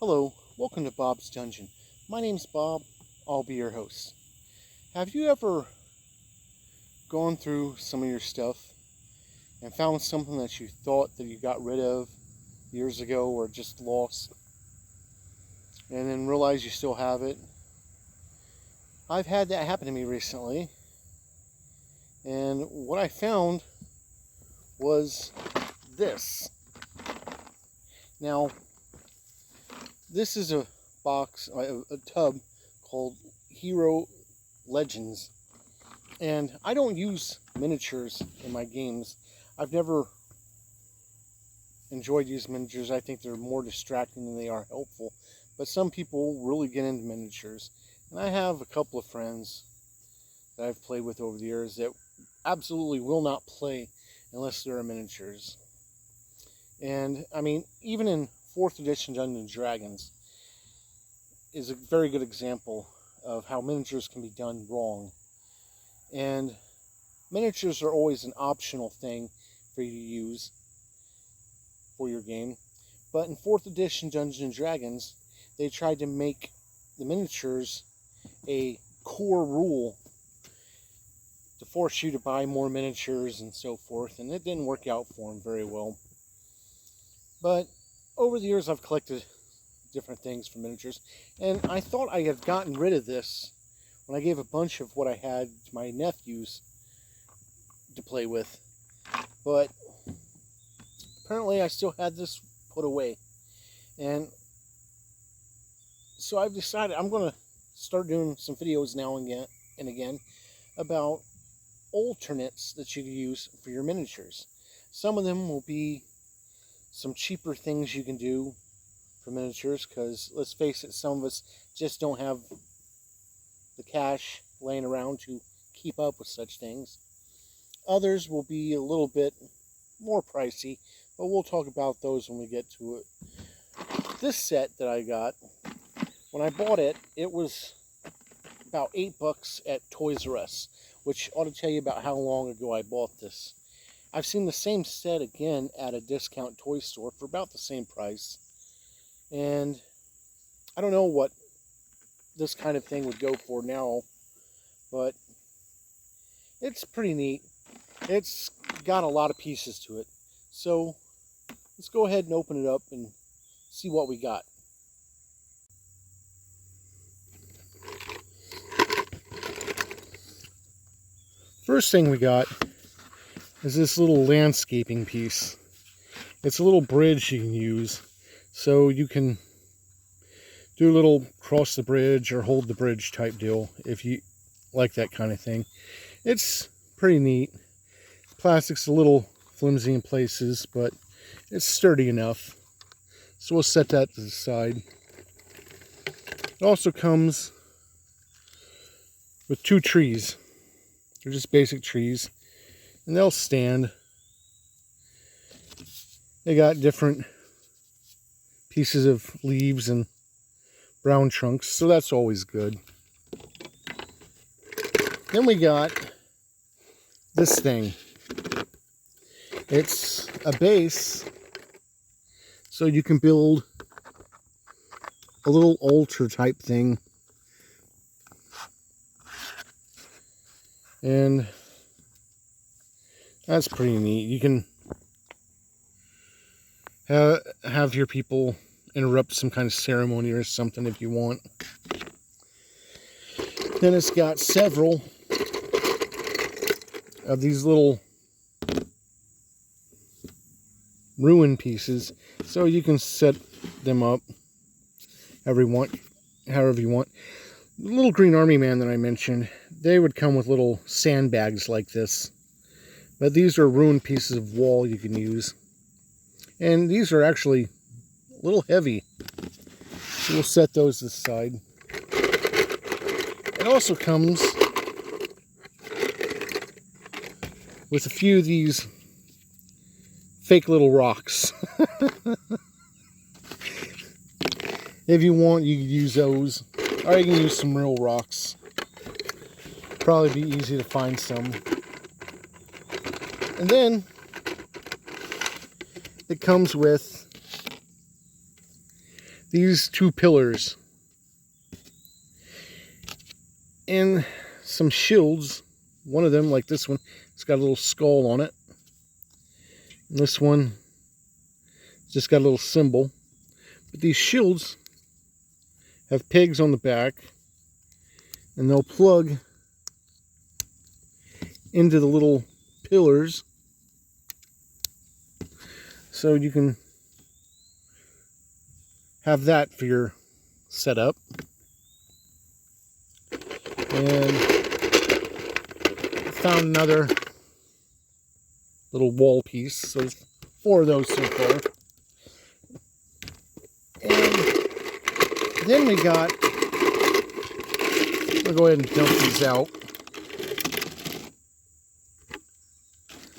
Hello, welcome to Bob's Dungeon. My name's Bob, I'll be your host. Have you ever gone through some of your stuff and found something that you thought that you got rid of years ago or just lost and then realized you still have it? I've had that happen to me recently, and what I found was this. Now, this is a box, a tub called Hero Legends. And I don't use miniatures in my games. I've never enjoyed using miniatures. I think they're more distracting than they are helpful. But some people really get into miniatures. And I have a couple of friends that I've played with over the years that absolutely will not play unless there are miniatures. And I mean, even in 4th edition Dungeons & Dragons is a very good example of how miniatures can be done wrong. And miniatures are always an optional thing for you to use for your game. But in 4th edition Dungeons & Dragons, they tried to make the miniatures a core rule to force you to buy more miniatures and so forth. And it didn't work out for them very well. But over the years, I've collected different things for miniatures. And I thought I had gotten rid of this when I gave a bunch of what I had to my nephews to play with. But apparently I still had this put away. And so I've decided I'm going to start doing some videos now and again about alternates that you can use for your miniatures. Some of them will be some cheaper things you can do for miniatures, because let's face it, some of us just don't have the cash laying around to keep up with such things. Others will be a little bit more pricey, but we'll talk about those when we get to it. This set that I got, when I bought it, it was about $8 at Toys R Us, which ought to tell you about how long ago I bought this. I've seen the same set again at a discount toy store for about the same price. And I don't know what this kind of thing would go for now, but it's pretty neat. It's got a lot of pieces to it. So let's go ahead and open it up and see what we got. First thing we got is this little landscaping piece. It's a little bridge you can use, so you can do a little cross the bridge or hold the bridge type deal if you like that kind of thing. It's pretty neat. Plastic's a little flimsy in places, but it's sturdy enough. So we'll set that to the side. It also comes with 2 trees. They're just basic trees, and they'll stand. They got different pieces of leaves and brown trunks, so that's always good. Then we got this thing. It's a base, so you can build a little altar type thing. And that's pretty neat. You can have your people interrupt some kind of ceremony or something if you want. Then it's got several of these little ruin pieces, so you can set them up however you want. The little green army man that I mentioned, they would come with little sandbags like this. But these are ruined pieces of wall you can use. And these are actually a little heavy. So we'll set those aside. It also comes with a few of these fake little rocks. If you want, you can use those. Or you can use some real rocks. Probably be easy to find some. And then it comes with these two pillars and some shields. One of them, like this one, it's got a little skull on it. And this one just got a little symbol. But these shields have pegs on the back, and they'll plug into the little pillars, so you can have that for your setup. And I found another little wall piece, so there's 4 of those so far. And then we got, I'll go ahead and dump these out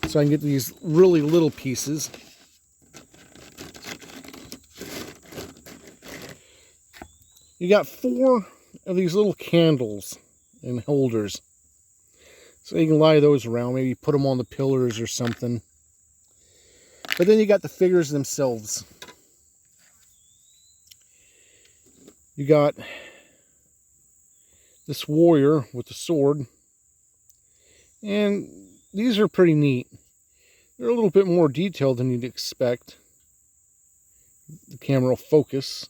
so I can get these really little pieces. You got 4 of these little candles and holders, so you can lie those around, maybe put them on the pillars or something. But then you got the figures themselves. You got this warrior with the sword, and these are pretty neat. They're a little bit more detailed than you'd expect. The camera will focus.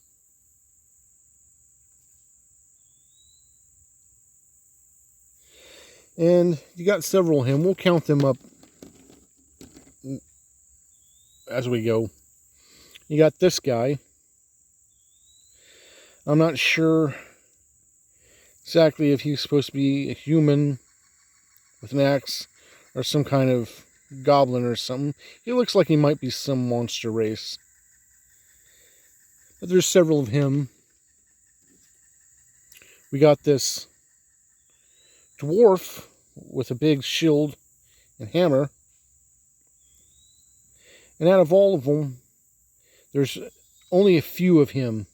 And you got several of him. We'll count them up as we go. You got this guy. I'm not sure exactly if he's supposed to be a human with an axe or some kind of goblin or something. He looks like he might be some monster race. But there's several of him. We got this dwarf with a big shield and hammer. And out of all of them, there's only a few of him.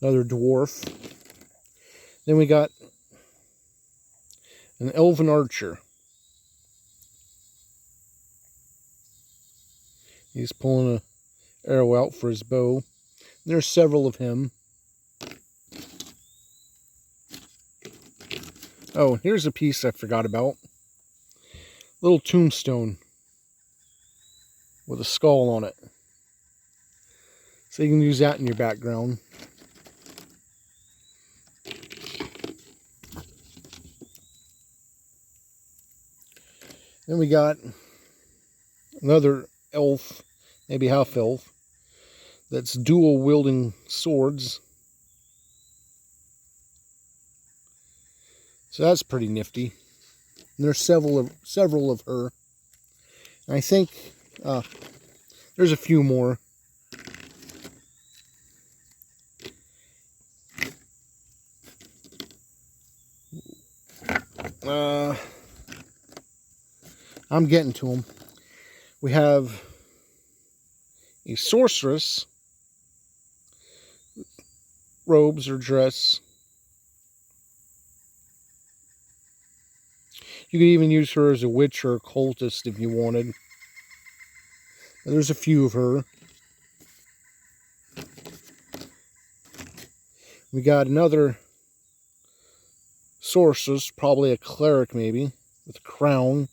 Another dwarf. Then we got an elven archer. He's pulling an arrow out for his bow. There's several of him. Oh, here's a piece I forgot about. Little tombstone with a skull on it. So you can use that in your background. Then we got another elf, maybe half elf, that's dual wielding swords. So that's pretty nifty. And there's several of her. And I think there's a few more. I'm getting to them. We have a sorceress, robes or dress. You could even use her as a witch or a cultist if you wanted. And there's a few of her. We got another sorceress, probably a cleric maybe, with a crown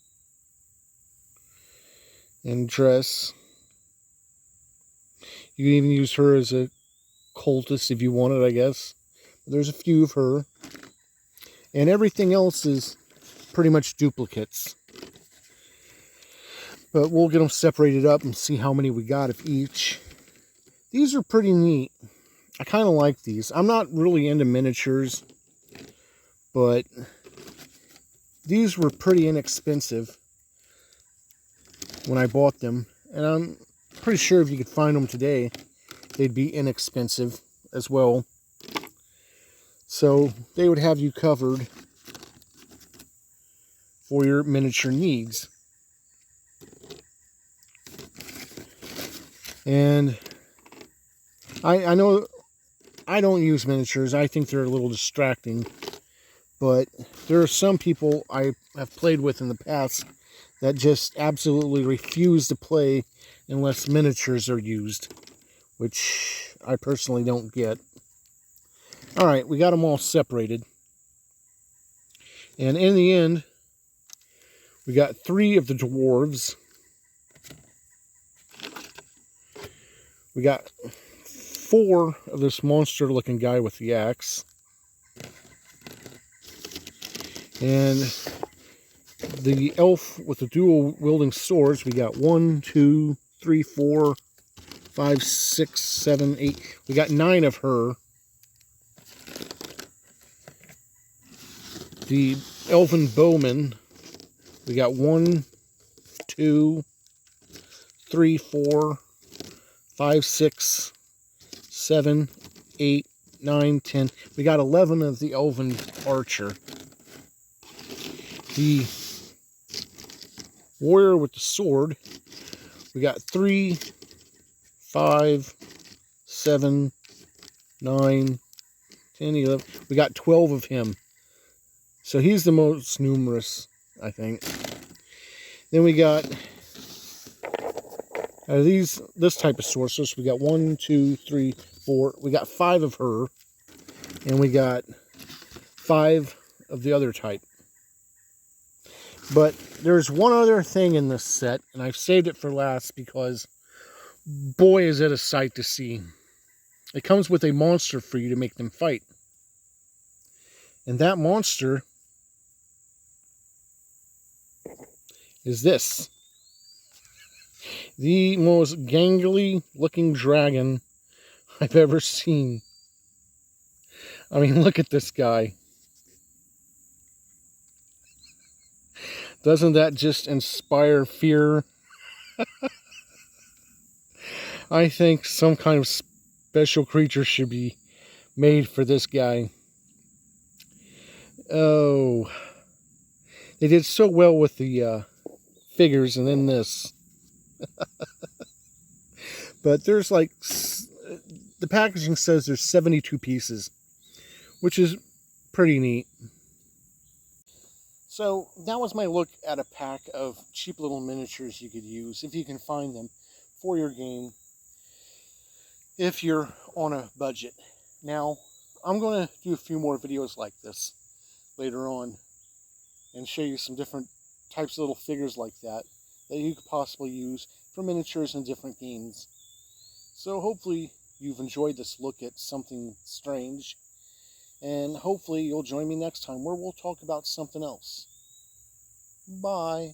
and dress. You can even use her as a cultist if you wanted, I guess. But there's a few of her. And everything else is pretty much duplicates. But we'll get them separated up and see how many we got of each. These are pretty neat. I kind of like these. I'm not really into miniatures, but these were pretty inexpensive when I bought them. And I'm pretty sure if you could find them today, they'd be inexpensive as well. So they would have you covered for your miniature needs. And I know I don't use miniatures. I think they're a little distracting. But there are some people I have played with in the past that just absolutely refuse to play unless miniatures are used, which I personally don't get. Alright, we got them all separated. And in the end, we got 3 of the dwarves. We got 4 of this monster-looking guy with the axe. And the elf with the dual-wielding swords, we got 1, 2, 3, 4, 5, 6, 7, 8. We got 9 of her. The elven bowman, we got 1, 2, 3, 4, 5, 6, 7, 8, 9, 10. We got 11 of the elven archer. The warrior with the sword, we got 3, 5, 7, 9, 10, 11. We got 12 of him. So he's the most numerous, I think. Then we got this type of sorceress. We got 1, 2, 3, 4. We got 5 of her. And we got 5 of the other type. But there's one other thing in this set, and I've saved it for last because, boy, is it a sight to see. It comes with a monster for you to make them fight. And that monster is this. The most gangly looking dragon I've ever seen. I mean, look at this guy. Doesn't that just inspire fear? I think some kind of special creature should be made for this guy. Oh, they did so well with the figures, and then this. But there's like, the packaging says there's 72 pieces, which is pretty neat. So that was my look at a pack of cheap little miniatures you could use, if you can find them, for your game, if you're on a budget. Now, I'm going to do a few more videos like this later on, and show you some different types of little figures like that you could possibly use for miniatures in different games. So hopefully you've enjoyed this look at something strange, and hopefully you'll join me next time where we'll talk about something else. Bye.